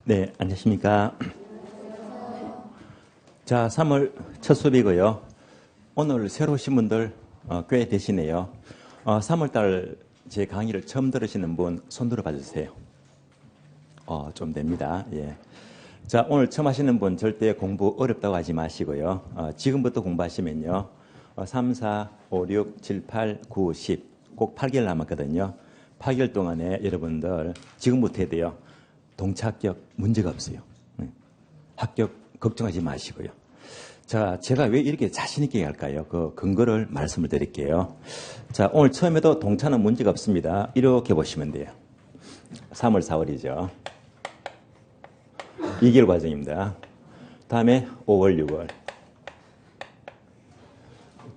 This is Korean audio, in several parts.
네, 안녕하십니까. 자, 3월 첫 수업이고요. 오늘 새로 오신 분들 꽤 되시네요. 3월달 제 강의를 처음 들으시는 분 손 들어 봐주세요. 좀 됩니다. 예. 자, 오늘 처음 하시는 분 절대 공부 어렵다고 하지 마시고요. 지금부터 공부하시면요. 3, 4, 5, 6, 7, 8, 9, 10. 꼭 8개월 남았거든요. 8개월 동안에 여러분들 지금부터 해야 돼요. 동차 합격 문제가 없어요. 합격 걱정하지 마시고요. 자, 제가 왜 이렇게 자신있게 할까요? 그 근거를 말씀을 드릴게요. 자, 오늘 처음에도 동차는 문제가 없습니다. 이렇게 보시면 돼요. 3월, 4월이죠. 2개월 과정입니다. 다음에 5월, 6월,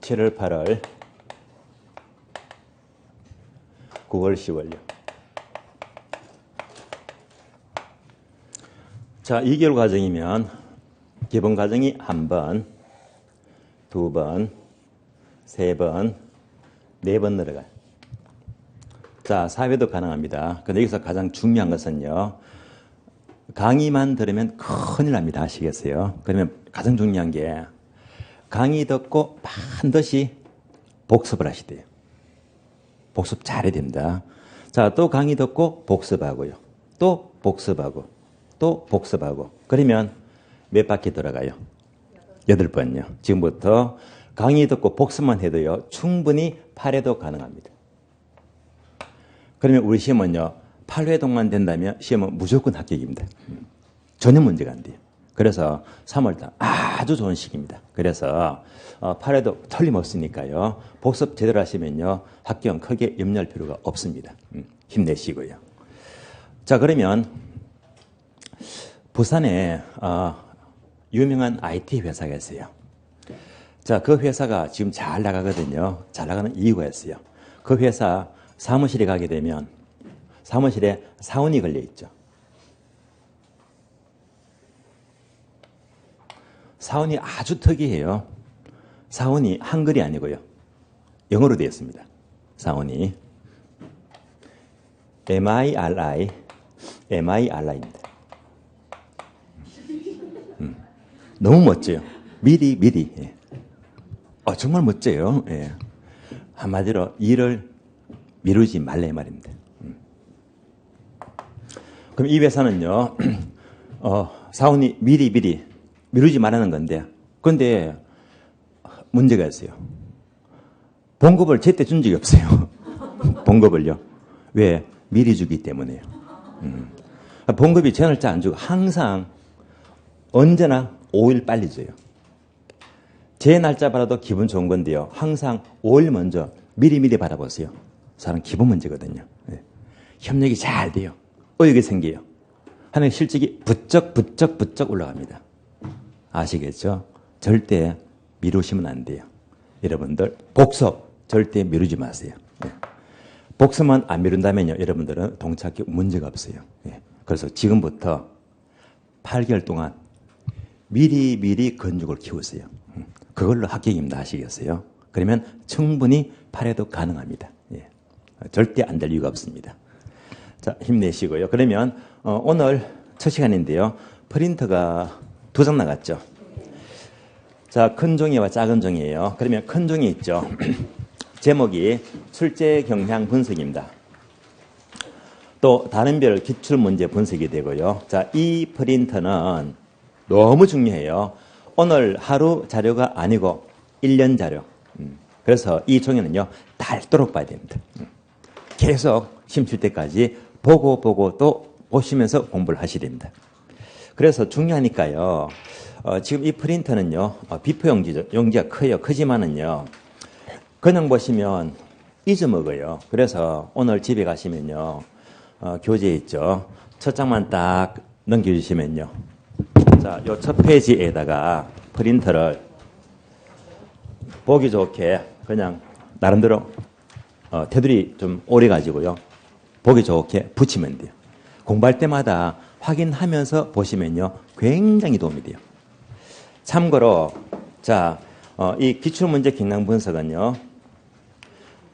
7월, 8월, 9월, 10월요. 자, 2개월 과정이면 기본 과정이 1번, 2번, 3번, 4번 늘어가요. 자, 4회도 가능합니다. 근데 여기서 가장 중요한 것은요. 강의만 들으면 큰일 납니다. 아시겠어요? 그러면 가장 중요한 게 강의 듣고 반드시 복습을 하시대요. 복습 잘해야 됩니다. 자, 또 강의 듣고 복습하고요. 또 복습하고. 또 복습하고. 그러면 몇 바퀴 돌아가요? 8번요. 지금부터 강의 듣고 복습만 해도요. 충분히 8회도 가능합니다. 그러면 우리 시험은요. 8회동만 된다면 시험은 무조건 합격입니다. 전혀 문제가 안 돼요. 그래서 3월달 아주 좋은 시기입니다. 그래서 8회도 틀림없으니까요. 복습 제대로 하시면요. 합격은 크게 염려할 필요가 없습니다. 힘내시고요. 자, 그러면 부산에 유명한 IT 회사가 있어요. 자, 그 회사가 지금 잘 나가거든요. 잘 나가는 이유가 있어요. 그 회사 사무실에 가게 되면 사무실에 사원이 걸려 있죠. 사원이 아주 특이해요. 사원이 한글이 아니고요. 영어로 되어 있습니다. 사원이 MIRI입니다. 너무 멋져요. 미리. 예. 정말 멋져요. 예. 한마디로 일을 미루지 말래 말입니다. 그럼 이 회사는요, 사원이 미리 미루지 말라는 건데, 그런데 문제가 있어요. 봉급을 제때 준 적이 없어요. 봉급을요. 왜? 미리 주기 때문에요. 봉급이 제 날짜 안 주고 항상 언제나 5일 빨리 줘요. 제 날짜 받아도 기분 좋은 건데요. 항상 5일 먼저 미리 받아보세요. 사람 기분 문제거든요. 네. 협력이 잘 돼요. 의욕이 생겨요. 하는 실적이 부쩍 올라갑니다. 아시겠죠? 절대 미루시면 안 돼요. 여러분들 복습 절대 미루지 마세요. 네. 복습만 안 미룬다면요. 여러분들은 동차합격 문제가 없어요. 네. 그래서 지금부터 8개월 동안 미리 건축을 키우세요. 그걸로 합격입니다. 아시겠어요? 그러면 충분히 8회도 가능합니다. 예. 절대 안 될 이유가 없습니다. 자, 힘내시고요. 그러면 오늘 첫 시간인데요. 프린터가 2장 나갔죠. 자, 큰 종이와 작은 종이에요. 그러면 큰 종이 있죠. 제목이 출제 경향 분석입니다. 또 다른 별 기출문제 분석이 되고요. 자, 이 프린터는 너무 중요해요. 오늘 하루 자료가 아니고 1년 자료. 그래서 이 종이는요. 닳도록 봐야 됩니다. 계속 시험 칠 때까지 보고 또 보시면서 공부를 하셔야 됩니다. 그래서 중요하니까요. 지금 이 프린터는요. 비포 용지죠. 용지가 커요. 크지만은요. 그냥 보시면 잊어먹어요. 그래서 오늘 집에 가시면요. 교재 있죠. 첫 장만 딱 넘겨주시면요. 자, 요 첫 페이지에다가 프린터를 보기 좋게 그냥 나름대로 테두리 좀 오래 가지고요. 보기 좋게 붙이면 돼요. 공부할 때마다 확인하면서 보시면요. 굉장히 도움이 돼요. 참고로 자, 이 기출문제 경향 분석은요.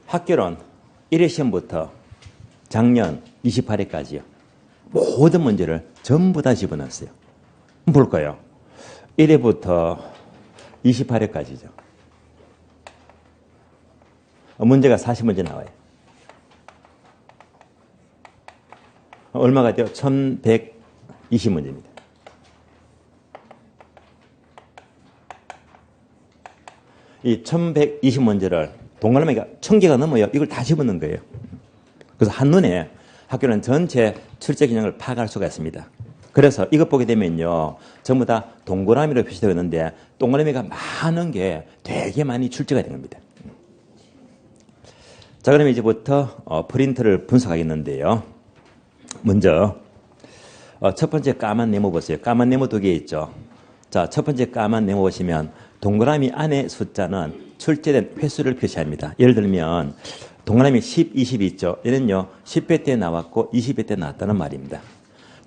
학교론 1회 시험부터 작년 28회까지요. 모든 문제를 전부 다 집어넣었어요. 볼까요? 1회부터 28회까지죠. 문제가 40문제 나와요. 얼마가 돼요? 1120문제입니다. 이 1120문제를 동그라미가 1000개가 넘어요. 이걸 다 집어넣은 거예요. 그래서 한눈에 학교는 전체 출제 기능을 파악할 수가 있습니다. 그래서 이것 보게 되면요. 전부 다 동그라미로 표시되어 있는데 동그라미가 많은 게 되게 많이 출제가 된 겁니다. 자, 그러면 이제부터 프린트를 분석하겠는데요. 먼저 첫 번째 까만 네모 보세요. 까만 네모 2개 있죠. 자, 첫 번째 까만 네모 보시면 동그라미 안에 숫자는 출제된 횟수를 표시합니다. 예를 들면 동그라미 10, 20이 있죠. 얘는요 10회 때 나왔고 20회 때 나왔다는 말입니다.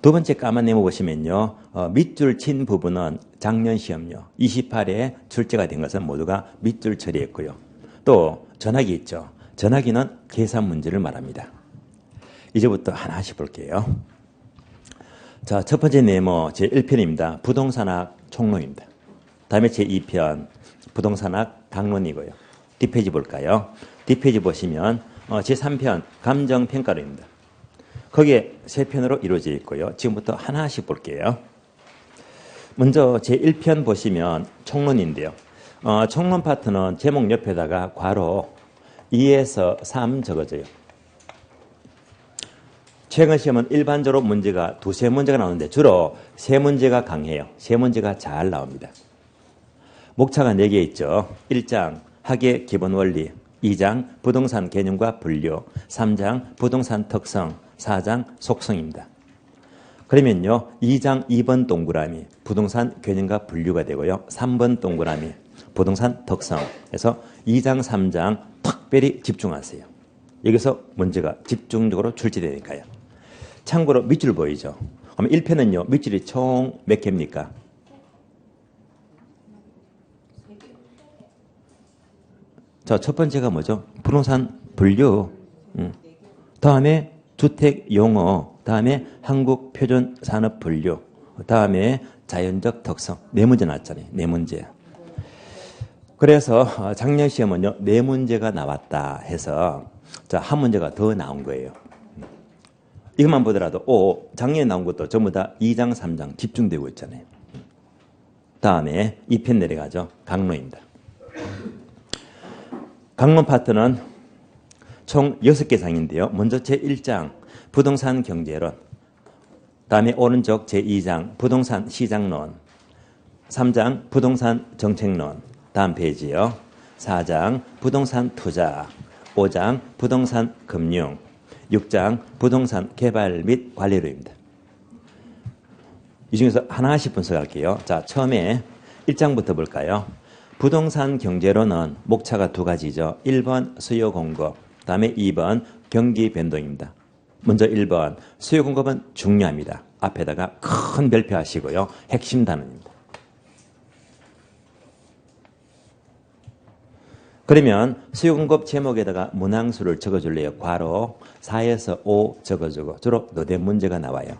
두 번째 까만 네모 보시면요 밑줄 친 부분은 작년 시험요 28회 출제가 된 것은 모두가 밑줄 처리했고요. 또 전화기 있죠. 전화기는 계산 문제를 말합니다. 이제부터 하나씩 볼게요. 자, 첫 번째 네모 제1편입니다. 부동산학 총론입니다. 다음에 제2편 부동산학 강론이고요. 뒷페이지 볼까요? 뒷페이지 보시면 제3편 감정평가론입니다. 거기에 3편으로 이루어져 있고요. 지금부터 하나씩 볼게요. 먼저 제1편 보시면 총론인데요. 총론 파트는 제목 옆에다가 괄호 2에서 3 적어져요. 최근 시험은 일반적으로 문제가 2-3문제가 나오는데 주로 3문제가 강해요. 3문제가 잘 나옵니다. 목차가 4개 있죠. 1장 학예 기본 원리, 2장 부동산 개념과 분류, 3장 부동산 특성, 4장 속성입니다. 그러면요 2장 2번 동그라미 부동산 개념과 분류가 되고요. 3번 동그라미 부동산 특성에서 2장 3장 특별히 집중하세요. 여기서 문제가 집중적으로 출제되니까요. 참고로 밑줄 보이죠? 그럼 1편은요 밑줄이 총 몇 개입니까? 자, 첫 번째가 뭐죠? 부동산 분류. 다음에 주택 용어. 다음에 한국 표준 산업 분류. 다음에 자연적 특성. 4문제 나왔잖아요. 4문제. 그래서 작년 시험은요 4문제가 나왔다 해서 자, 한 문제가 더 나온 거예요. 이것만 보더라도 작년에 나온 것도 전부 다 2장 3장 집중되고 있잖아요. 다음에 2편 내려가죠. 강론입니다. 강론 파트는 총 6개 장인데요. 먼저 제1장 부동산 경제론, 다음에 오른쪽 제2장 부동산 시장론, 3장 부동산 정책론, 다음 페이지요. 4장 부동산 투자, 5장 부동산 금융, 6장 부동산 개발 및 관리론입니다. 이 중에서 하나씩 분석할게요. 자, 처음에 1장부터 볼까요? 부동산 경제론은 목차가 2가지죠. 1번 수요 공급, 다음에 2번 경기 변동입니다. 먼저 1번 수요 공급은 중요합니다. 앞에다가 큰 별표 하시고요. 핵심 단어입니다. 그러면 수요 공급 제목에다가 문항수를 적어줄래요. 괄호 4에서 5 적어주고 주로 노대 문제가 나와요.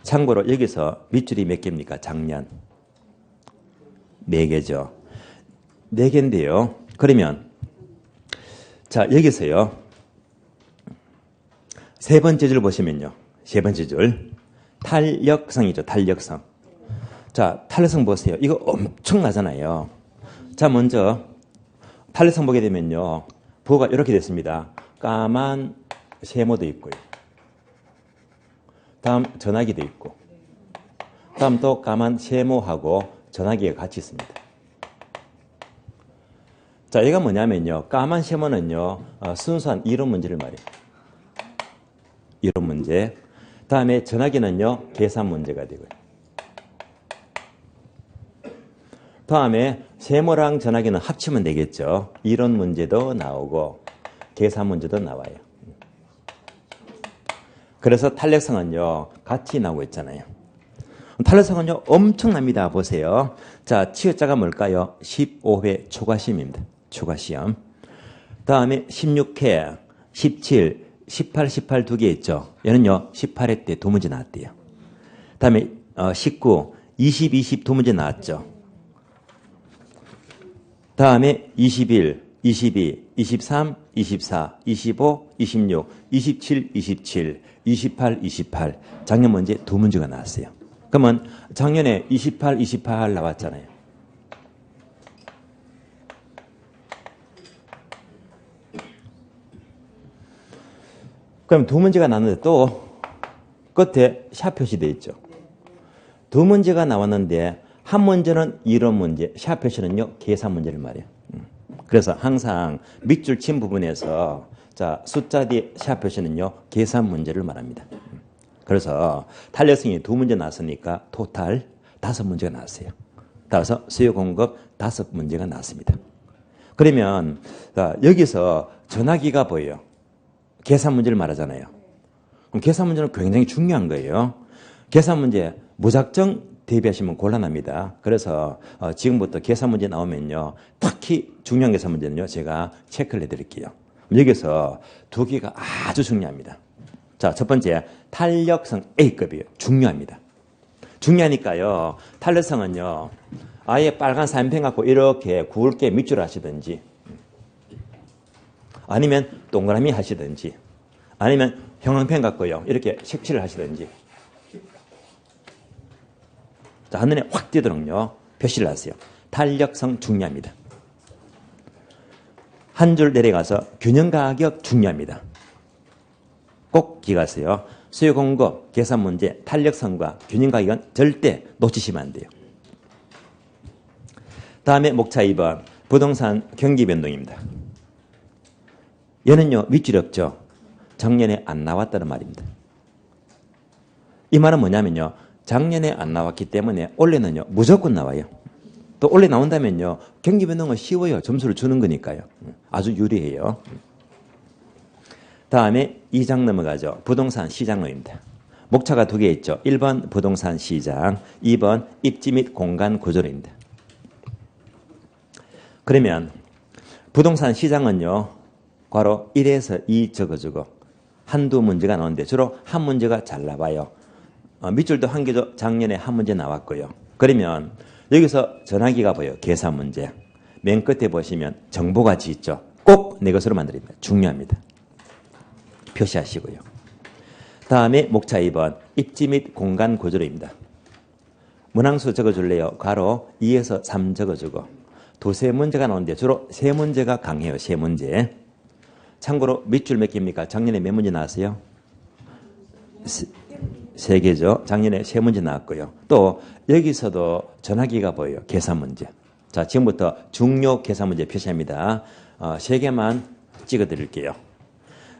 참고로 여기서 밑줄이 몇 개입니까? 작년 4개죠. 4개인데요. 그러면 자 여기서요. 세 번째 줄 보시면요. 세 번째 줄 탄력성이죠. 탄력성. 자 탄력성 보세요. 이거 엄청나잖아요. 자 먼저 탄력성 보게 되면요. 부호가 이렇게 됐습니다. 까만 세모도 있고요. 다음 전화기도 있고 다음 또 까만 세모하고 전화기가 같이 있습니다. 자, 얘가 뭐냐면요. 까만 세모는요. 순수한 이론 문제를 말해요. 이론 문제. 다음에 전화기는요. 계산 문제가 되고요. 다음에 세모랑 전화기는 합치면 되겠죠. 이론 문제도 나오고 계산 문제도 나와요. 그래서 탄력성은요. 같이 나오고 있잖아요. 탄력성은요. 엄청납니다. 보세요. 자, 치읓자가 뭘까요? 15회 초과시험입니다. 초과시험. 다음에 16회, 17, 18, 18 두 개 있죠. 얘는요, 18회 때 두 문제 나왔대요. 다음에 19, 20, 20 두 문제 나왔죠. 다음에 21, 22, 23, 24, 25, 26, 27, 27, 28, 28. 작년 문제 두 문제가 나왔어요. 그러면 작년에 28, 28 나왔잖아요. 그럼 두 문제가 나왔는데 또 끝에 샵 표시되어 있죠. 두 문제가 나왔는데 한 문제는 이론 문제, 샵 표시는요 계산 문제를 말해요. 그래서 항상 밑줄 친 부분에서 자 숫자 뒤에 샵 표시는요 계산 문제를 말합니다. 그래서 탄력성이 두 문제 나왔으니까 토탈 5문제가 나왔어요. 따라서 수요 공급 5문제가 나왔습니다. 그러면 여기서 전화기가 보여요. 계산 문제를 말하잖아요. 그럼 계산 문제는 굉장히 중요한 거예요. 계산 문제 무작정 대비하시면 곤란합니다. 그래서 지금부터 계산 문제 나오면요. 특히 중요한 계산 문제는요. 제가 체크를 해드릴게요. 여기서 두 개가 아주 중요합니다. 자, 첫 번째 탄력성 A급이에요. 중요합니다. 중요하니까요. 탄력성은요. 아예 빨간 사인펜 갖고 이렇게 굵게 밑줄 하시든지 아니면 동그라미 하시든지 아니면 형광펜 갖고요. 이렇게 색칠을 하시든지 자, 한눈에 확 띄도록요. 표시를 하세요. 탄력성 중요합니다. 한 줄 내려가서 균형 가격 중요합니다. 꼭 기억하세요. 수요 공급, 계산 문제, 탄력성과 균형 가격은 절대 놓치시면 안 돼요. 다음에 목차 2번 부동산 경기 변동입니다. 얘는요 밑줄이 없죠. 작년에 안 나왔다는 말입니다. 이 말은 뭐냐면요. 작년에 안 나왔기 때문에 올해는요 무조건 나와요. 또 올해 나온다면요 경기 변동은 쉬워요. 점수를 주는 거니까요. 아주 유리해요. 다음에 2장 넘어가죠. 부동산 시장론입니다. 목차가 두 개 있죠. 1번 부동산 시장, 2번 입지 및 공간 구조론입니다. 그러면 부동산 시장은요. 괄호 1에서 2 적어주고 한두 문제가 나오는데 주로 한 문제가 잘 나와요. 밑줄도 한 개죠. 작년에 한 문제 나왔고요. 그러면 여기서 전화기가 보여요. 계산 문제. 맨 끝에 보시면 정보가지 있죠. 꼭 내 것으로 만들입니다. 중요합니다. 표시하시고요. 다음에 목차 2번 입지 및 공간 구조로입니다. 문항수 적어줄래요? 괄호 2에서 3 적어주고 두세 문제가 나오는데 주로 세 문제가 강해요. 세 문제. 참고로 밑줄 몇 개입니까? 작년에 몇 문제 나왔어요? 세 개죠. 작년에 세 문제 나왔고요. 또 여기서도 전화기가 보여요. 계산 문제. 자, 지금부터 중요 계산 문제 표시합니다. 세 개만 찍어드릴게요.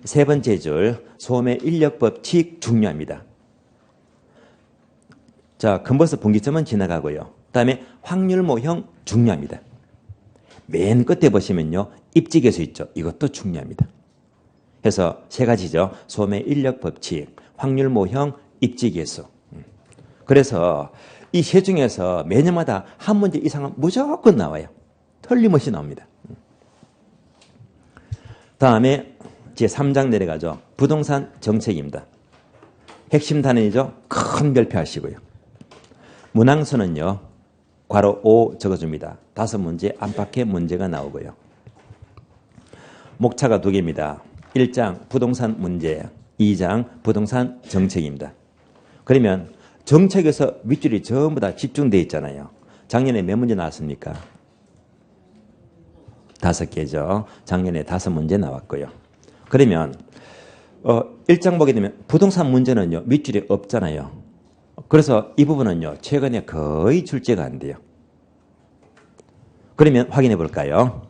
세 번째 줄 소매 인력 법칙 중요합니다. 자, 컨버스 분기점은 지나가고요. 그다음에 확률 모형 중요합니다. 맨 끝에 보시면요. 입지계수 있죠. 이것도 중요합니다. 그래서 세 가지죠. 소매 인력 법칙, 확률 모형, 입지계수. 그래서 이 세 중에서 매년마다 한 문제 이상은 무조건 나와요. 틀림없이 나옵니다. 다음에 제3장 내려가죠. 부동산 정책입니다. 핵심 단원이죠. 큰 별표 하시고요. 문항수는요. 괄호 5 적어줍니다. 5문제 안팎의 문제가 나오고요. 목차가 두 개입니다. 1장 부동산 문제, 2장 부동산 정책입니다. 그러면 정책에서 밑줄이 전부 다 집중되어 있잖아요. 작년에 몇 문제 나왔습니까? 5개죠. 작년에 5문제 나왔고요. 그러면 1장 보게 되면 부동산 문제는요. 밑줄이 없잖아요. 그래서 이 부분은요. 최근에 거의 출제가 안 돼요. 그러면 확인해 볼까요?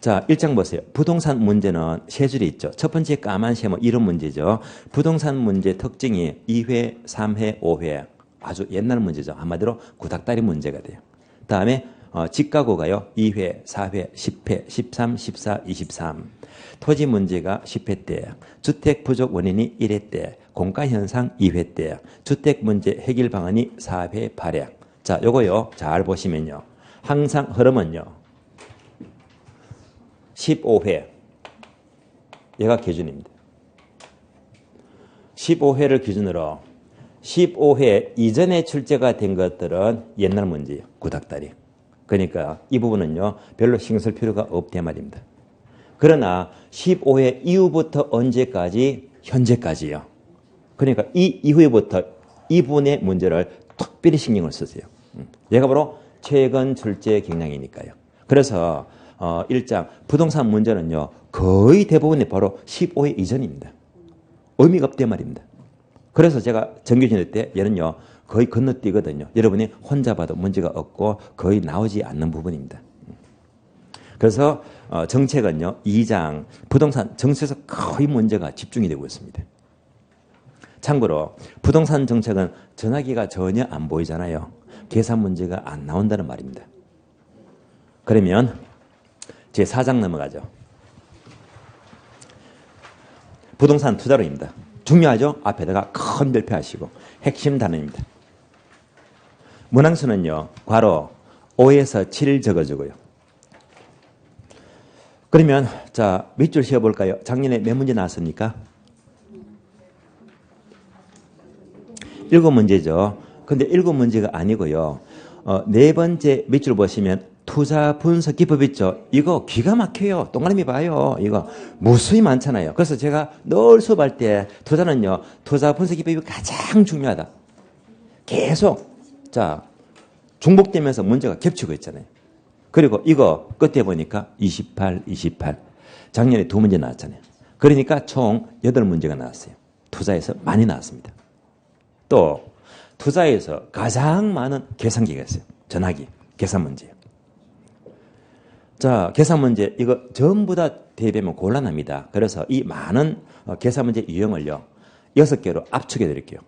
자, 1장 보세요. 부동산 문제는 세 줄이 있죠. 첫 번째 까만 세모 이런 문제죠. 부동산 문제 특징이 2회, 3회, 5회. 아주 옛날 문제죠. 한마디로 구닥다리 문제가 돼요. 다음에 집가구가요. 2회, 4회, 10회, 13, 14, 23. 토지 문제가 10회 때, 주택 부족 원인이 1회 때, 공가현상 2회 때, 주택 문제 해결 방안이 4회, 8회. 자, 요거요. 잘 보시면요. 항상 흐름은요. 15회. 얘가 기준입니다. 15회를 기준으로 15회 이전에 출제가 된 것들은 옛날 문제예요. 구닥다리. 그러니까 이 부분은요. 별로 신경 쓸 필요가 없단 말입니다. 그러나 15회 이후부터 언제까지? 현재까지요. 그러니까 이 이후부터 이 부분의 문제를 특별히 신경을 쓰세요. 얘가 바로 최근 출제 경향이니까요. 그래서 1장 부동산 문제는요. 거의 대부분이 바로 15회 이전입니다. 의미가 없단 말입니다. 그래서 제가 정규진일 때 얘는요. 거의 건너뛰거든요. 여러분이 혼자 봐도 문제가 없고 거의 나오지 않는 부분입니다. 그래서 정책은요. 2장 부동산 정책에서 거의 문제가 집중이 되고 있습니다. 참고로 부동산 정책은 전화기가 전혀 안 보이잖아요. 계산 문제가 안 나온다는 말입니다. 그러면 제 4장 넘어가죠. 부동산 투자로입니다. 중요하죠? 앞에다가 큰 별표하시고 핵심 단어입니다. 문항수는요. 괄호 5에서 7 적어주고요. 그러면 자 밑줄 씌워볼까요? 작년에 몇 문제 나왔습니까? 7문제죠. 근데 7문제가 아니고요. 네 번째 밑줄 보시면 투자 분석 기법 있죠. 이거 기가 막혀요. 동그라미 봐요. 이거 무수히 많잖아요. 그래서 제가 늘 수업할 때 투자는요. 투자 분석 기법이 가장 중요하다. 계속 자 중복되면서 문제가 겹치고 있잖아요. 그리고 이거 끝에 보니까 28, 28. 작년에 2문제 나왔잖아요. 그러니까 총 8문제가 나왔어요. 투자에서 많이 나왔습니다. 또 투자에서 가장 많은 계산기가 있어요. 전화기, 계산 문제예요. 자, 계산 문제 이거 전부 다 대비하면 곤란합니다. 그래서 이 많은 계산 문제 유형을요. 6개로 압축해 드릴게요.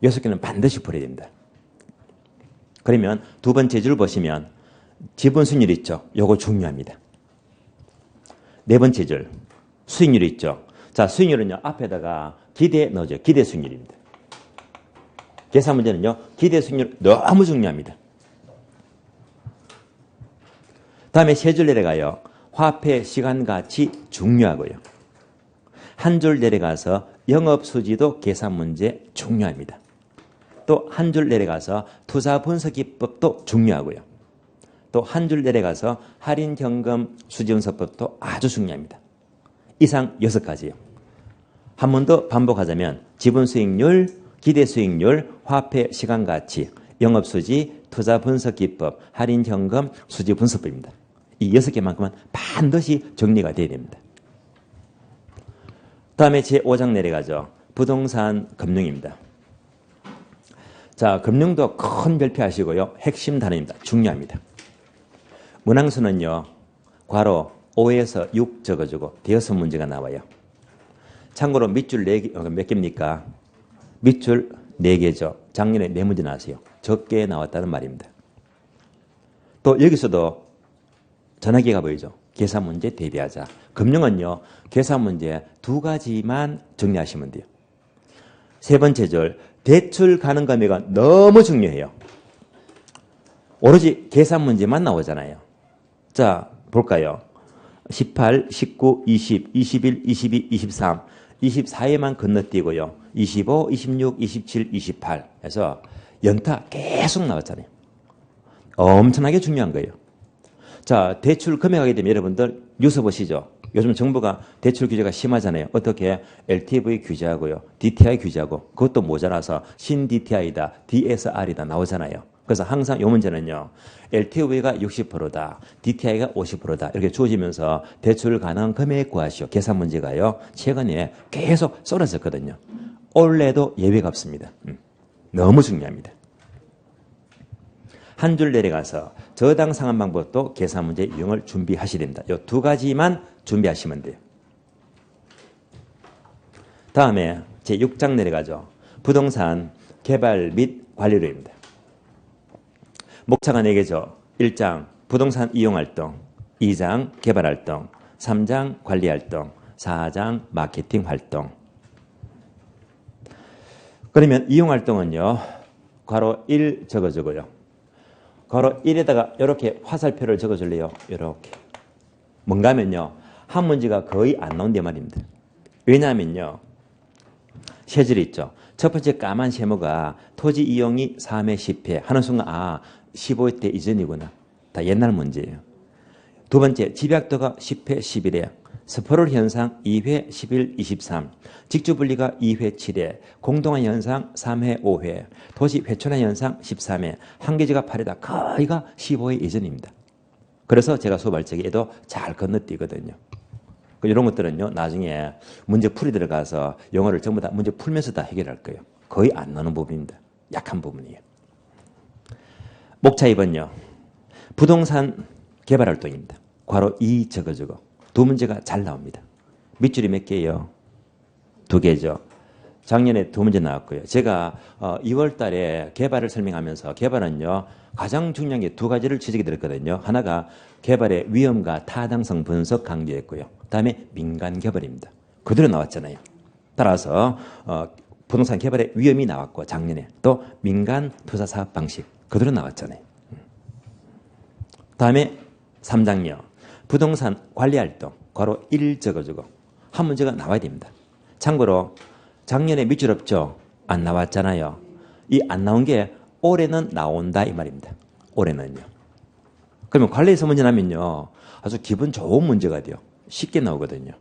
6개는 반드시 풀어야 됩니다. 그러면 두 번째 줄 보시면 지분 수익률 있죠. 요거 중요합니다. 네 번째 줄 수익률 있죠. 자, 수익률은요. 앞에다가 기대 넣어줘요. 기대 수익률입니다. 계산 문제는요. 기대 수익률 너무 중요합니다. 다음에 세 줄 내려가요. 화폐 시간 가치 중요하고요. 한 줄 내려가서 영업수지도 계산 문제 중요합니다. 또 한 줄 내려가서 투자 분석 기법도 중요하고요. 또 한 줄 내려가서 할인 현금 수지 분석법도 아주 중요합니다. 이상 6가지요. 한 번 더 반복하자면 지분 수익률, 기대 수익률, 화폐 시간 가치, 영업수지, 투자 분석 기법, 할인 현금 수지 분석법입니다. 이 6개만큼은 반드시 정리가 돼야 됩니다. 다음에 제5장 내려가죠. 부동산 금융입니다. 자, 금융도 큰 별표 하시고요. 핵심 단어입니다. 중요합니다. 문항수는요. 괄호 5에서 6 적어주고 대여섯 문제가 나와요. 참고로 밑줄 4개, 몇 개입니까? 밑줄 4개죠. 작년에 4문제 나왔어요. 적게 나왔다는 말입니다. 또 여기서도 전화기가 보이죠. 계산 문제 대비하자. 금융은요. 계산 문제 2가지만 정리하시면 돼요. 세 번째 줄 대출 가능 금액은 너무 중요해요. 오로지 계산 문제만 나오잖아요. 자, 볼까요? 18, 19, 20, 21, 22, 23, 24에만 건너뛰고요. 25, 26, 27, 28 해서 연타 계속 나왔잖아요. 엄청나게 중요한 거예요. 자, 대출 금액하게 되면 여러분들 뉴스 보시죠. 요즘 정부가 대출 규제가 심하잖아요. 어떻게 LTV 규제하고요. DTI 규제하고 그것도 모자라서 신 DTI다, DSR이다 나오잖아요. 그래서 항상 이 문제는요. LTV가 60%다, DTI가 50%다 이렇게 주어지면서 대출 가능 금액 구하시오. 계산 문제가요. 최근에 계속 쏟아졌거든요. 올해도 예외가 없습니다. 너무 중요합니다. 한 줄 내려가서 저당 상환 방법도 계산 문제 유형을 준비하셔야 됩니다. 이 2가지만 준비하시면 돼요. 다음에 제6장 내려가죠. 부동산 개발 및 관리료입니다. 목차가 4개죠. 1장 부동산 이용활동, 2장 개발활동, 3장 관리활동, 4장 마케팅 활동. 그러면 이용활동은요. 괄호 1 적어주고요. 괄호 1에다가 이렇게 화살표를 적어줄래요? 이렇게. 뭔가 하면요. 한 문제가 거의 안 나온단 말입니다. 왜냐하면요. 세 줄 있죠. 첫 번째 까만 세모가 토지 이용이 3회 10회 하는 순간 15회 때 이전이구나. 다 옛날 문제예요. 두 번째 집약도가 10회 11회 스포롤 현상 2회 11 23 직주분리가 2회 7회 공동화 현상 3회 5회 도시 회춘화 현상 13회 한계지가 8회다. 거의가 15회 이전입니다. 그래서 제가 수업할 적에도 잘 건너뛰거든요. 이런 것들은요, 나중에 문제 풀이 들어가서 영어를 전부 다 문제 풀면서 다 해결할 거예요. 거의 안 나오는 부분입니다. 약한 부분이에요. 목차 2번요. 부동산 개발 활동입니다. 괄호 2 적어주고 두 문제가 잘 나옵니다. 밑줄이 몇 개예요? 2개죠. 작년에 2문제 나왔고요. 제가 2월 달에 개발을 설명하면서 개발은요, 가장 중요한 게 2가지를 지적해 드렸거든요. 하나가 개발의 위험과 타당성 분석 강조했고요. 그다음에 민간 개발입니다. 그대로 나왔잖아요. 따라서 부동산 개발의 위험이 나왔고 작년에 또 민간 투자 사업 방식 그대로 나왔잖아요. 다음에 3장요. 부동산 관리 활동 괄호 1 적어주고 한 문제가 나와야 됩니다. 참고로 작년에 밑줄 없죠? 안 나왔잖아요. 이 안 나온 게 올해는 나온다 이 말입니다. 올해는요. 그러면 관리에서 문제 나면요. 아주 기분 좋은 문제가 돼요. 쉽게 나오거든요.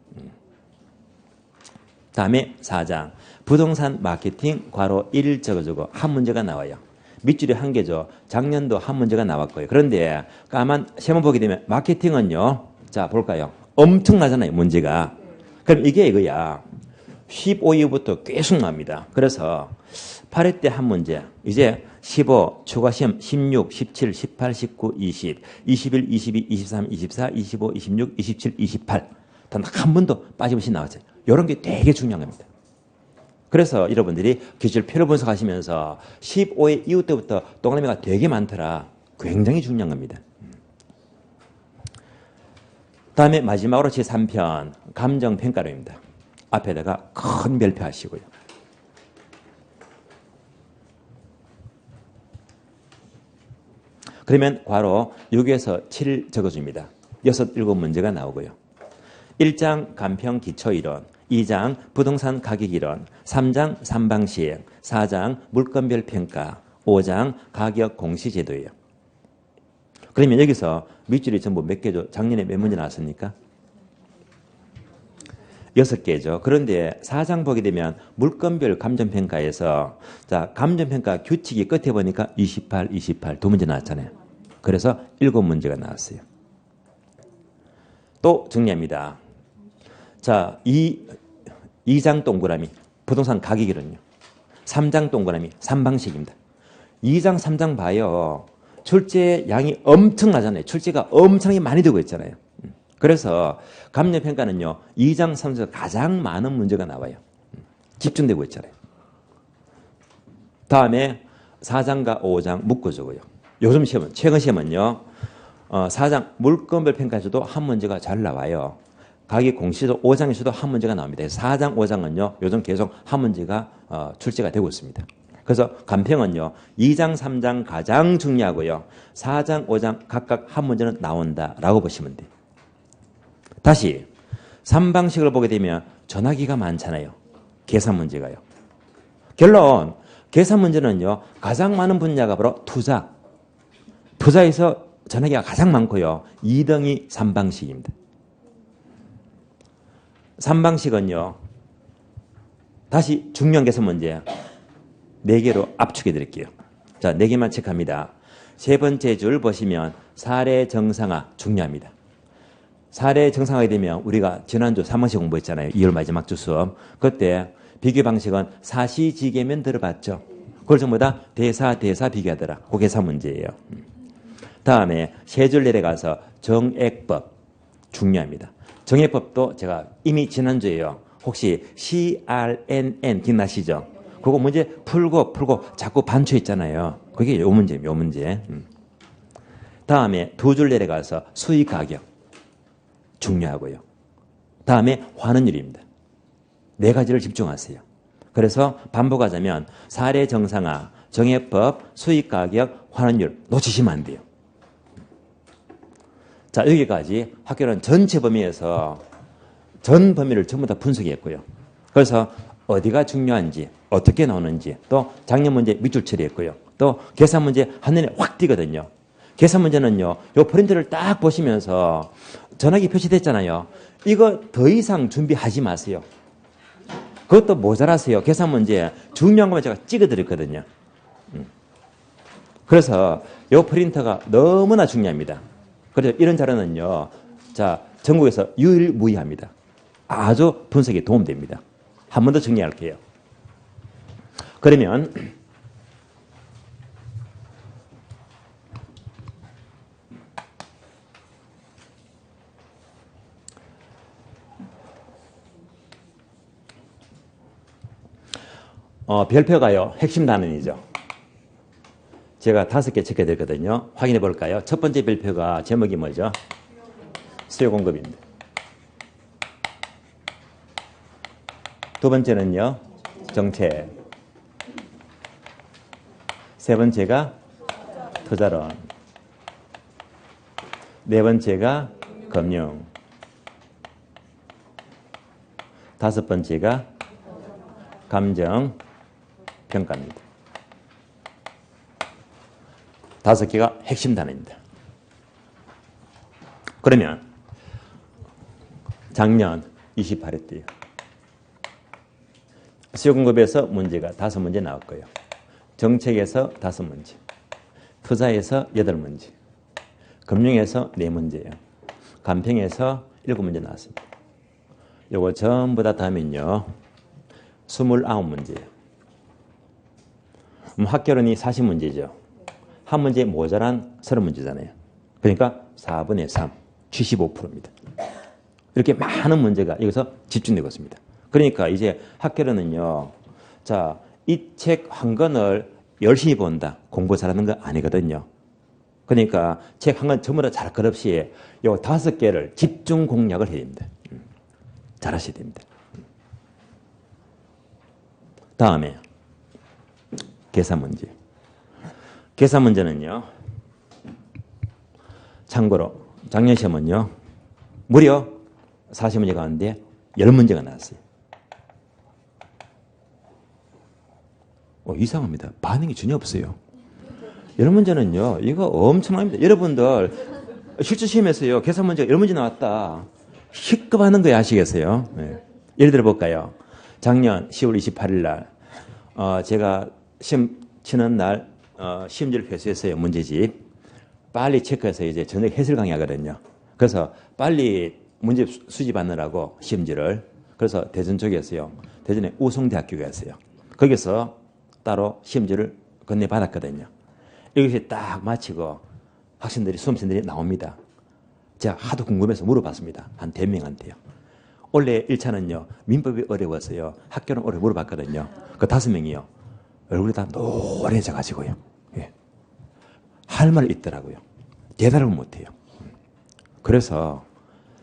다음에 4장 부동산 마케팅 괄호 1 적어주고 한 문제가 나와요. 밑줄이 한 개죠. 작년도 한 문제가 나왔고요. 그런데 까만 세모 보게 되면 마케팅은요. 자 볼까요? 엄청나잖아요. 문제가. 그럼 이게 이거야. 15이후부터 계속 납니다. 그래서 8회 때 한 문제, 이제 15, 추가시험 16, 17, 18, 19, 20, 21, 22, 23, 24, 25, 26, 27, 28. 단 한 번도 빠짐없이 나왔어요. 이런 게 되게 중요한 겁니다. 그래서 여러분들이 기출표를 분석하시면서 15회 이후 때부터 동그라미가 되게 많더라. 굉장히 중요한 겁니다. 다음에 마지막으로 제3편 감정평가로입니다. 앞에다가 큰 별표 하시고요. 그러면 괄호 6에서 7 적어줍니다. 6, 7문제가 나오고요. 1장 간평 기초이론, 2장 부동산 가격이론, 3장 삼방시행, 4장 물건별 평가, 5장 가격 공시제도예요. 그러면 여기서 밑줄이 전부 몇 개죠? 작년에 몇 문제 나왔습니까? 6개죠. 그런데 4장 보게 되면 물건별 감정평가에서 자 감정평가 규칙이 끝에 보니까 28, 28 두 문제 나왔잖아요. 그래서 7문제가 나왔어요. 또 정리합니다. 자, 2장 동그라미 부동산 가격이론요. 3장 동그라미 삼방식입니다. 2장, 3장 봐요. 출제 양이 엄청나잖아요. 출제가 엄청나게 많이 되고 있잖아요. 그래서 감정평가는요. 2장, 3장에서 가장 많은 문제가 나와요. 집중되고 있잖아요. 다음에 4장과 5장 묶어주고요. 요즘 시험은, 최근 시험은요. 4장 물건별 평가에서도 한 문제가 잘 나와요. 가격 공시도 5장에서도 한 문제가 나옵니다. 4장, 5장은요. 요즘 계속 한 문제가 출제가 되고 있습니다. 그래서 간평은요. 2장, 3장 가장 중요하고요. 4장, 5장 각각 한 문제는 나온다라고 보시면 돼요. 다시 3방식을 보게 되면 전화기가 많잖아요. 계산 문제가요. 결론 계산 문제는요. 가장 많은 분야가 바로 투자. 투자에서 전화기가 가장 많고요. 2등이 3방식입니다. 3방식은요. 다시 중요한 계산 문제 4개로 압축해 드릴게요. 자, 4개만 체크합니다. 세 번째 줄 보시면 사례 정상화 중요합니다. 사례 정상화가 되면 우리가 지난주 3방식 공부했잖아요. 2월 마지막 주 수업. 그때 비교 방식은 사시지계면 들어봤죠. 그걸 전부 다 대사 비교하더라. 그 계산 문제예요. 다음에 세 줄 내려가서 정액법 중요합니다. 정액법도 제가 이미 지난주에요. 혹시 CRNN 기억나시죠? 그거 문제 풀고 자꾸 반추했잖아요. 그게 요 문제입니다. 요 문제. 다음에 2줄 내려가서 수익 가격 중요하고요. 다음에 환원율입니다. 4가지를 집중하세요. 그래서 반복하자면 사례 정상화, 정액법, 수익 가격, 환원율 놓치시면 안 돼요. 자, 여기까지 학교는 전체 범위에서 전 범위를 전부 다 분석했고요. 그래서 어디가 중요한지, 어떻게 나오는지, 또 작년 문제 밑줄 처리했고요. 또 계산 문제 한눈에 확 띄거든요. 계산 문제는요, 요 프린트를 딱 보시면서 전화기 표시됐잖아요. 이거 더 이상 준비하지 마세요. 그것도 모자라세요. 계산 문제 중요한 것만 제가 찍어드렸거든요. 그래서 요 프린터가 너무나 중요합니다. 그래서 이런 자료는요, 자, 전국에서 유일무이합니다. 아주 분석에 도움됩니다. 한 번 더 정리할게요. 그러면 별표가요, 핵심 단원이죠. 제가 5개 체크해드렸거든요. 확인해 볼까요? 첫 번째 별표가 제목이 뭐죠? 수요 공급입니다. 두 번째는요, 정책. 세 번째가 투자론. 네 번째가 금융. 다섯 번째가 감정 평가입니다. 5개가 핵심 단어입니다. 그러면 작년 28회 때요. 수요 공급에서 문제가 5문제 나왔고요. 정책에서 5문제, 투자에서 8문제, 금융에서 4문제예요. 간평에서 7문제 나왔습니다. 요거 전부 다 다음엔요, 29문제예요. 학교론이 40문제죠. 한 문제 모자란 30문제잖아요. 그러니까 4분의 3, 75%입니다. 이렇게 많은 문제가 여기서 집중되고 있습니다. 그러니까 이제 학교론은요, 자, 이 책 한 권을 열심히 본다, 공부 잘하는 거 아니거든요. 그러니까 책 한 권 전부 다 잘할 것 없이 요 5개를 집중 공략을 해야 됩니다. 잘하셔야 됩니다. 다음에 계산 문제. 계산 문제는요, 참고로 작년 시험은요, 무려 40문제 가운데 10문제가 나왔어요. 이상합니다. 반응이 전혀 없어요. 10문제는요, 이거 엄청납니다. 여러분들 실제 시험에서요, 계산 문제가 10문제 나왔다, 희급하는 거 아시겠어요? 네. 예를 들어 볼까요? 작년 10월 28일 날 제가 시험 치는 날 시험지를 회수했어요. 문제집. 빨리 체크해서 이제 저녁 해설 강의하거든요. 그래서 빨리 문제 수집하느라고 시험지를. 그래서 대전 쪽이었어요. 대전에 우송대학교가 있어요. 거기서 따로 시험지를 건네받았거든요. 여기서 딱 마치고 학생들이, 수험생들이 나옵니다. 제가 하도 궁금해서 물어봤습니다. 한 100명한테요. 원래 1차는요, 민법이 어려워서요, 학교는 오래 물어봤거든요. 그 5명이요. 얼굴이 다 노래져가지고요. 예. 할 말이 있더라고요. 대답을 못해요. 그래서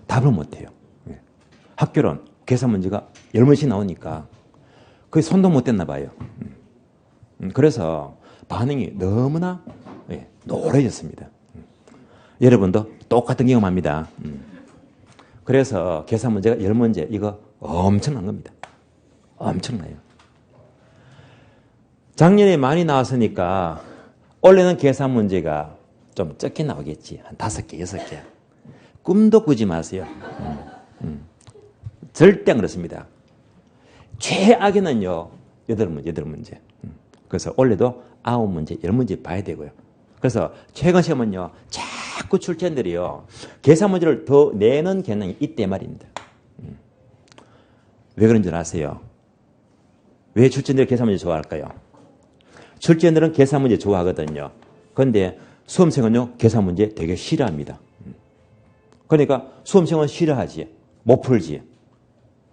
답을 못해요. 예. 학교론 계산 문제가 10문씩 나오니까 거의 손도 못 댔나 봐요. 그래서 반응이 너무나 노래졌습니다. 여러분도 똑같은 경험합니다. 그래서 계산 문제가 10문제, 이거 엄청난 겁니다. 엄청나요. 작년에 많이 나왔으니까 올해는 계산 문제가 좀 적게 나오겠지. 한 5개, 6개. 꿈도 꾸지 마세요. 절대 안 그렇습니다. 최악에는요, 8문제. 그래서 올해도 9문제, 10문제 봐야 되고요. 그래서 최근 시험은요, 자꾸 출제원들이요, 계산 문제를 더 내는 경향이 있대 말입니다. 왜 그런 줄 아세요? 왜 출제원들이 계산 문제 좋아할까요? 출제원들은 계산 문제 좋아하거든요. 그런데 수험생은요, 계산 문제 되게 싫어합니다. 그러니까 수험생은 싫어하지, 못 풀지.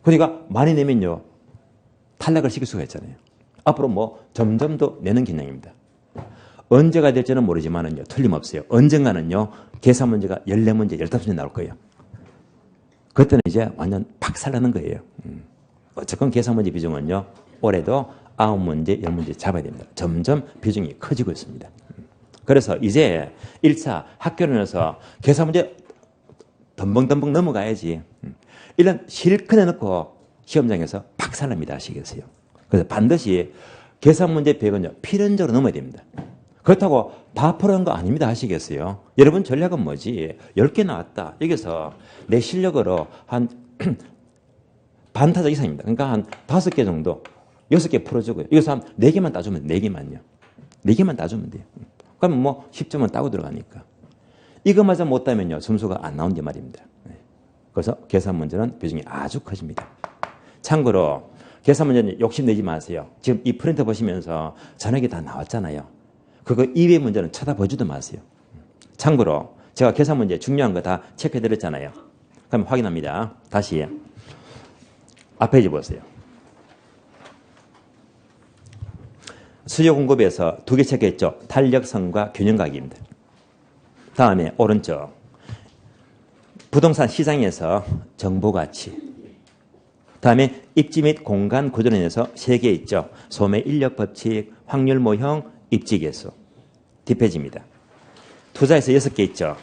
그러니까 많이 내면요, 탈락을 시킬 수가 있잖아요. 앞으로 뭐 점점 더 내는 경향입니다. 언제가 될지는 모르지만은요, 틀림없어요. 언젠가는요, 계산 문제가 14문제, 15문제 나올 거예요. 그때는 이제 완전 박살나는 거예요. 어쨌건 계산 문제 비중은요, 올해도 9문제, 10문제 잡아야 됩니다. 점점 비중이 커지고 있습니다. 그래서 이제 1차 학교론에서 계산 문제 덤벙덤벙 넘어가야지. 1년 실컷 해놓고 시험장에서 박살납니다. 아시겠어요? 그래서 반드시 계산 문제 100은요, 필연적으로 넘어야 됩니다. 그렇다고 다 풀어간 거 아닙니다. 아시겠어요? 여러분 전략은 뭐지? 10개 나왔다. 여기서 내 실력으로 한 반타작 이상입니다. 그러니까 한 5개 정도, 6개 풀어주고요. 여기서 한 4개만 따주면 4개만요. 4개만 따주면 돼요. 그러면 뭐 10점은 따고 들어가니까. 이거마저 못 따면요, 점수가 안 나온단 말입니다. 그래서 계산 문제는 비중이 아주 커집니다. 참고로 계산 문제는 욕심내지 마세요. 지금 이 프린트 보시면서 저녁에 다 나왔잖아요. 그거 이외의 문제는 쳐다보지도 마세요. 참고로 제가 계산 문제 중요한 거 다 체크해드렸잖아요. 그럼 확인합니다. 다시 앞 페이지 보세요. 수요 공급에서 2개 체크했죠. 탄력성과 균형각입니다. 다음에 오른쪽 부동산 시장에서 정보가치. 다음에 입지 및 공간 구조론에서 3개 있죠. 소매 인력 법칙, 확률 모형, 입지 개수. 뒷페이지입니다. 투자에서 6개 있죠.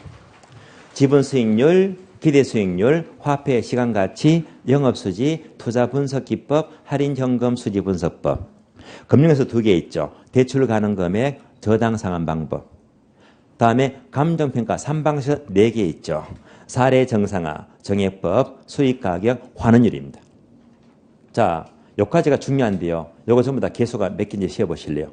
지분 수익률, 기대 수익률, 화폐 시간 가치, 영업 수지, 투자 분석 기법, 할인 현금 수지 분석법. 금융에서 2개 있죠. 대출 가능 금액, 저당 상환 방법. 다음에 감정평가 3방식 4개 있죠. 사례 정상화, 정액법, 수익 가격, 환원율입니다. 자, 여기까지가 중요한데요. 요거 전부 다 개수가 몇 개인지 세어보실래요?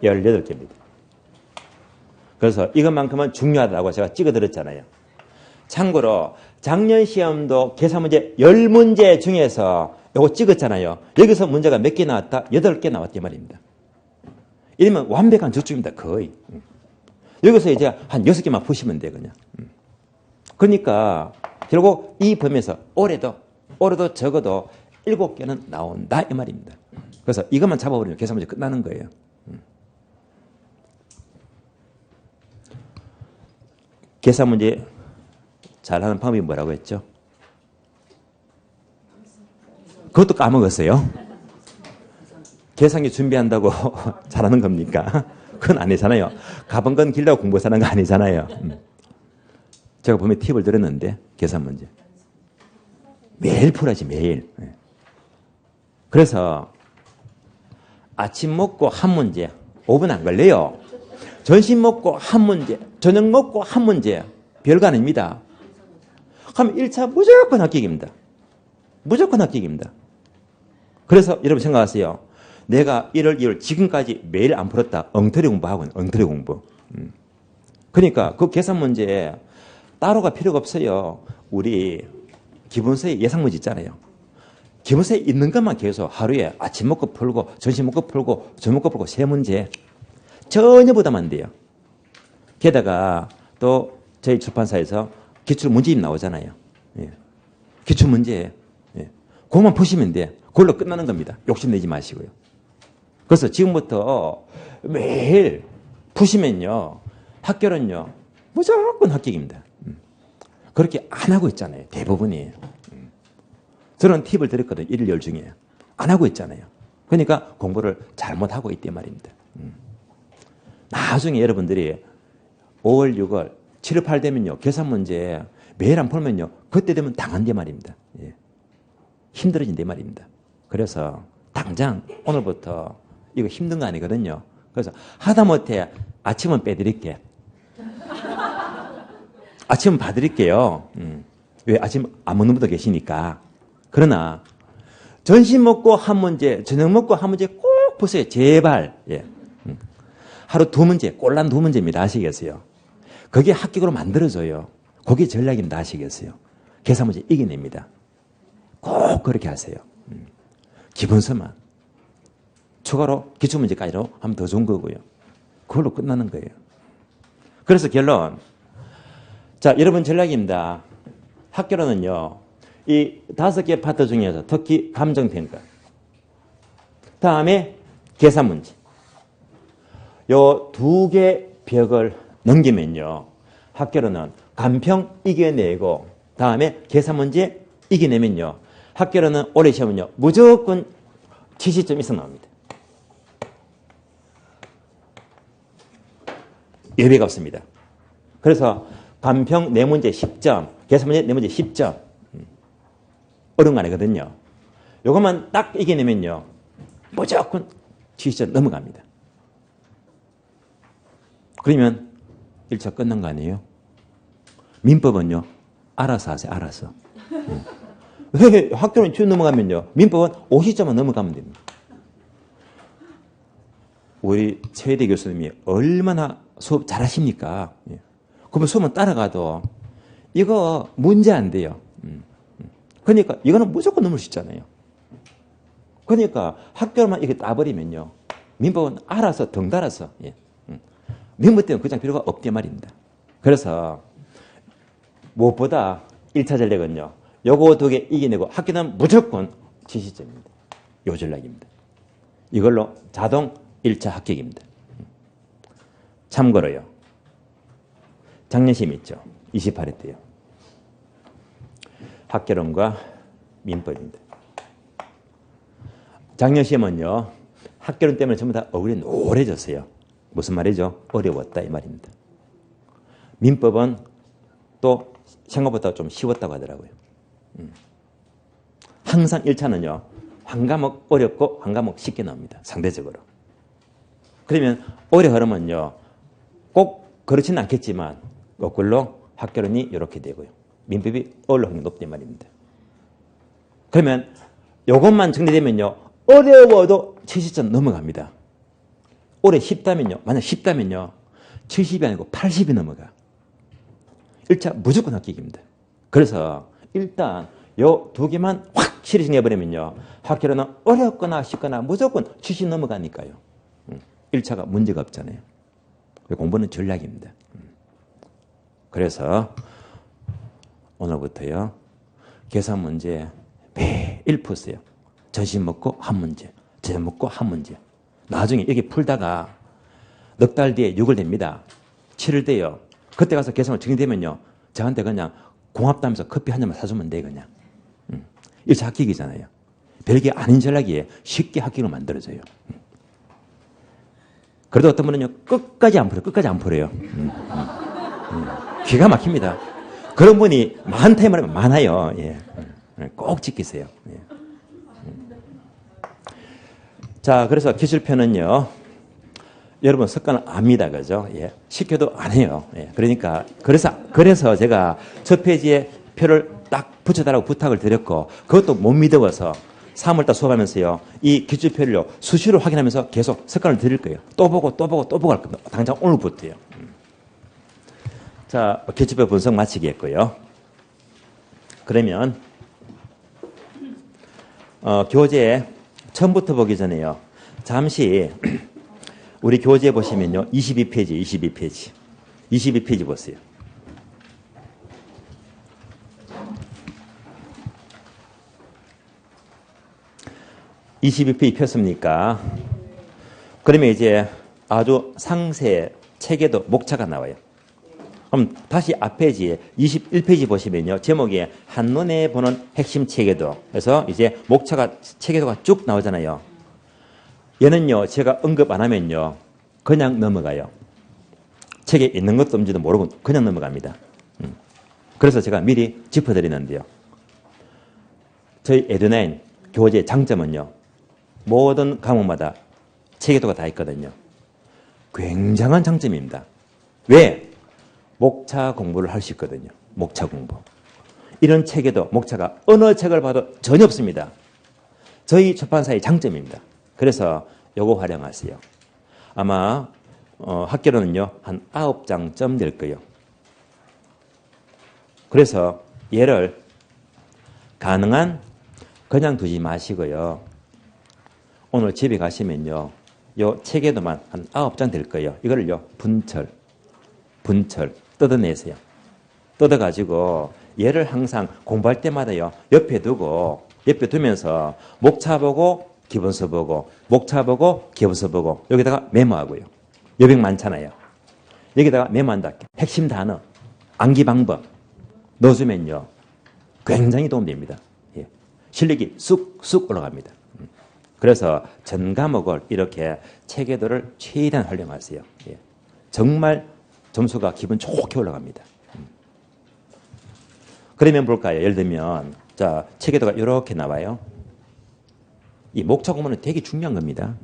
(18) 개입니다. 그래서 이것만큼은 중요하다고 제가 찍어드렸잖아요. 참고로 작년 시험도 계산 문제 10문제 중에서 요거 찍었잖아요. 여기서 문제가 몇 개 나왔다? 8개 나왔단 말입니다. 이러면 완벽한 적중입니다. 거의. 여기서 이제 한 6개만 푸시면 돼요. 그냥. 그러니까 결국 이 범위에서 올해도 적어도 7개는 나온다 이 말입니다. 그래서 이것만 잡아버리면 계산 문제 끝나는 거예요. 계산 문제 잘하는 방법이 뭐라고 했죠? 그것도 까먹었어요. 계산기 준비한다고 잘하는 겁니까? 그건 아니잖아요. 가본 건 길다고 공부하는 거 아니잖아요. 제가 분명히 팁을 드렸는데 계산 문제 매일 풀어야지 매일. 그래서 아침 먹고 한 문제 5분 안 걸려요. 점심 먹고 한 문제, 저녁 먹고 한 문제, 별거 아닙니다. 그럼 1차 무조건 합격입니다. 무조건 합격입니다. 그래서 여러분 생각하세요. 내가 1월, 2월 지금까지 매일 안 풀었다. 엉터리 공부하고 엉터리 공부. 그러니까 그 계산 문제 따로가 필요가 없어요. 우리 기본서에 예상 문제 있잖아요. 기본서에 있는 것만 계속 하루에 아침 먹고 풀고 점심 먹고 풀고 저녁 먹고 풀고 3문제. 전혀 부담 안 돼요. 게다가 또 저희 출판사에서 기출 문제집 나오잖아요. 예. 기출 문제. 예. 그것만 푸시면 돼. 그걸로 끝나는 겁니다. 욕심내지 마시고요. 그래서 지금부터 매일 푸시면요. 학교는요. 무조건 합격입니다. 그렇게 안 하고 있잖아요. 대부분이. 저는 팁을 드렸거든요. 1일 10 중에. 안 하고 있잖아요. 그러니까 공부를 잘못하고 있단 말입니다. 나중에 여러분들이 5월, 6월, 7월, 8 되면요. 계산 문제 매일 안 풀면요. 그때 되면 당한대 말입니다. 예. 힘들어진대 말입니다. 그래서 당장 오늘부터 이거 힘든 거 아니거든요. 그래서 하다못해 아침은 빼드릴게. 아침은 봐드릴게요. 왜 아침 안 먹는 분도 계시니까. 그러나 점심 먹고 한 문제, 저녁 먹고 한 문제 꼭 보세요. 제발. 예. 하루 2문제, 꼴란 2문제입니다. 아시겠어요? 그게 합격으로 만들어져요. 그게 전략입니다. 아시겠어요? 계산 문제 이겨냅니다. 꼭 그렇게 하세요. 기본서만. 추가로 기출문제까지로 하면 더 좋은 거고요. 그걸로 끝나는 거예요. 그래서 결론. 자, 여러분 전략입니다. 학교로는요. 이 5개 파트 중에서 특히 감정평가. 다음에 계산 문제. 요 2개 벽을 넘기면요. 학교로는 감평 이겨내고 다음에 계산 문제 이겨내면요. 학교로는 올해 시험은요. 무조건 70점 이상 나옵니다. 예외가 없습니다. 그래서 간평 4문제 10점, 계산문제 4문제 10점. 어려운 거 아니거든요. 요것만 딱 이겨내면요. 무조건 70점 넘어갑니다. 그러면 1차 끝난 거 아니에요? 민법은요. 알아서 하세요. 알아서. 왜 학교는 쭉 넘어가면요. 민법은 50점만 넘어가면 됩니다. 우리 최대 교수님이 얼마나 수업 잘하십니까? 그러면 수업만 따라가도 이거 문제 안 돼요. 그러니까 이거는 무조건 넘을 수 있잖아요. 그러니까 학교만 이렇게 따버리면요. 민법은 알아서 덩달아서. 민법 때문에 그냥 필요가 없단 말입니다. 그래서 무엇보다 1차 전략은요. 요거 2개 이겨내고 학교는 무조건 70점입니다. 요 전략입니다. 이걸로 자동 1차 합격입니다. 참고로요. 작년 시험 있죠. 28회 때요. 학개론과 민법입니다. 작년 시험은요. 학개론 때문에 전부 다 얼굴이 노래졌어요. 무슨 말이죠? 어려웠다 이 말입니다. 민법은 또 생각보다 좀 쉬웠다고 하더라고요. 항상 1차는요. 한 과목 어렵고 한 과목 쉽게 나옵니다. 상대적으로. 그러면 오래 흐르면요. 꼭 그렇지는 않겠지만 거꾸로 학개론이 이렇게 되고요. 민법이 어려울 확률이 높단 말입니다. 그러면 이것만 정리되면요. 어려워도 70점 넘어갑니다. 올해 쉽다면요. 만약 쉽다면요. 70이 아니고 80이 넘어가. 1차 무조건 합격입니다. 그래서 일단 요 2개만 확실히 정해버리면요. 학교로는 어렵거나 쉽거나 무조건 70 넘어가니까요. 1차가 문제가 없잖아요. 공부는 전략입니다. 그래서 오늘부터요. 계산 문제 매일 푸세요. 점심 먹고 한 문제, 저녁 먹고 한 문제. 나중에 여기 풀다가 넉 달 뒤에 6월 됩니다. 7월 돼요. 그때 가서 계산을 정리되면요. 저한테 그냥 공합하면서 커피 한 잔만 사주면 돼 그냥. 1차 합격이잖아요. 별게 아닌 전략이에요. 쉽게 합격을 만들어줘요. 그래도 어떤 분은요. 끝까지 안 풀어요. 끝까지 안 풀어요. 기가 막힙니다. 그런 분이 많다 이 말하면 많아요. 예. 꼭 지키세요. 예. 자, 그래서 기출표는요. 여러분 습관을 압니다. 그죠? 예. 시켜도 안 해요. 예. 그러니까 그래서 제가 첫 페이지에 표를 딱 붙여달라고 부탁을 드렸고 그것도 못 믿어서 3월달 수업하면서요. 이 기출표를요. 수시로 확인하면서 계속 습관을 드릴 거예요. 또 보고 할 겁니다. 당장 오늘부터요. 자, 기출표 분석 마치겠고요. 그러면 교재 처음부터 보기 전에요. 잠시 우리 교재 보시면요. 22페이지. 22페이지 보세요. 22페이지 폈습니까? 그러면 이제 아주 상세 책에도 목차가 나와요. 그럼 다시 앞페이지에 21페이지 보시면요. 제목이 한눈에 보는 핵심 체계도. 그래서 이제 목차가 체계도가 쭉 나오잖아요. 얘는요. 제가 언급 안 하면요. 그냥 넘어가요. 책에 있는 것도 없는지도 모르고 그냥 넘어갑니다. 그래서 제가 미리 짚어드리는데요. 저희 에듀나인 교재의 장점은요. 모든 과목마다 체계도가 다 있거든요. 굉장한 장점입니다. 왜? 목차 공부를 할 수 있거든요. 목차 공부. 이런 체계도 목차가 어느 책을 봐도 전혀 없습니다. 저희 출판사의 장점입니다. 그래서 요거 활용하세요. 아마 학교로는요. 한 9장쯤 될 거예요. 그래서 얘를 가능한 그냥 두지 마시고요. 오늘 집에 가시면요. 요 체계도만 한 9장 될 거예요. 이거를요. 분철 뜯어내세요. 뜯어가지고 얘를 항상 공부할 때마다요. 옆에 두면서 목차 보고 기본서 보고 목차 보고 기본서 보고 여기다가 메모하고요. 여백 많잖아요. 여기다가 메모한다. 핵심 단어, 암기 방법 넣어주면요. 굉장히 도움됩니다. 예. 실력이 쑥쑥 올라갑니다. 그래서 전 과목을 이렇게 체계도를 최대한 활용하세요. 예. 정말 점수가 기분 좋게 올라갑니다. 그러면 볼까요? 예를 들면 자, 체계도가 이렇게 나와요. 이 목차 구문은 되게 중요한 겁니다.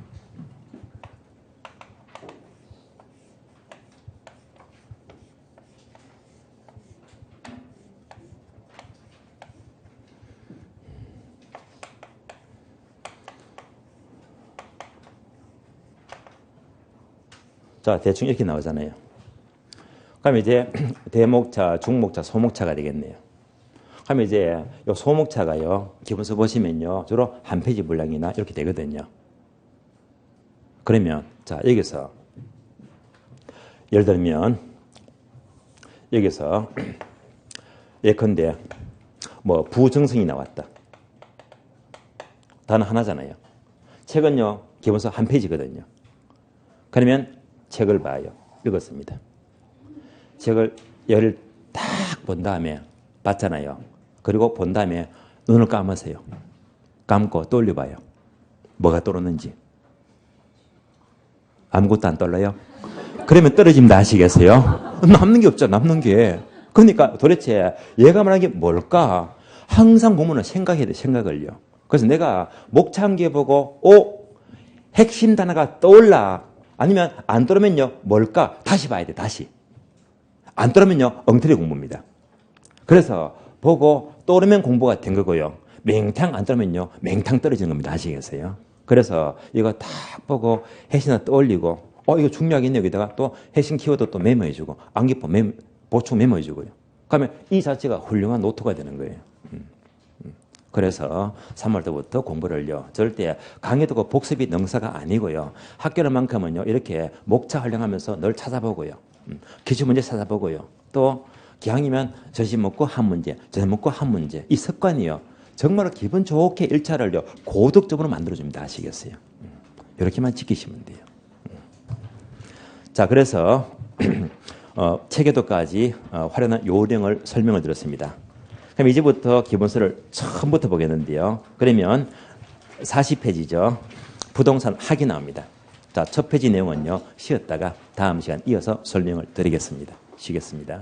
자, 대충 이렇게 나오잖아요. 그럼 이제 대목차, 중목차, 소목차가 되겠네요. 그럼 이제 요 소목차가요, 기본서 보시면요, 주로 한 페이지 분량이나 이렇게 되거든요. 그러면, 자, 여기서, 예를 들면, 여기서, 예컨대, 뭐, 부정성이 나왔다. 단어 하나잖아요. 책은요, 기본서 한 페이지거든요. 그러면 책을 봐요. 읽었습니다. 책을 열을 딱 본 다음에 봤잖아요. 그리고 본 다음에 눈을 감으세요. 감고 떠올려봐요. 뭐가 떠오르는지. 아무것도 안 떠올라요? 그러면 떨어집니다. 아시겠어요? 남는 게 없죠. 남는 게. 그러니까 도대체 얘가 말하는 게 뭘까? 항상 보면은 생각해야 돼. 생각을요. 그래서 내가 목차 한 개 보고 핵심 단어가 떠올라. 아니면 안 떠오르면요. 뭘까? 다시 봐야 돼. 다시. 안 떠오르면요. 엉터리 공부입니다. 그래서 보고 떠오르면 공부가 된 거고요. 맹탕 안 떠오르면요. 맹탕 떨어지는 겁니다. 아시겠어요? 그래서 이거 딱 보고 핵심을 떠올리고 이거 중요하겠네. 여기다가 또 핵심 키워드 또 메모해주고 암기법 보충 메모해주고요. 그러면 이 자체가 훌륭한 노트가 되는 거예요. 그래서 3월 때부터 공부를요. 절대 강의도 복습이 능사가 아니고요. 학교는 만큼은요. 이렇게 목차 활용하면서 늘 찾아보고요. 기출문제 찾아보고요. 또 기왕이면 저시 먹고 한 문제, 저시 먹고 한 문제. 이 습관이요. 정말 기분 좋게 1차를요. 고득점으로 만들어줍니다. 아시겠어요? 이렇게만 지키시면 돼요. 자, 그래서 체계도까지 활용한 요령을 설명을 드렸습니다. 그럼 이제부터 기본서를 처음부터 보겠는데요. 그러면 40페이지죠. 부동산 학이 나옵니다. 자, 첫 페이지 내용은요. 쉬었다가 다음 시간 이어서 설명을 드리겠습니다. 쉬겠습니다.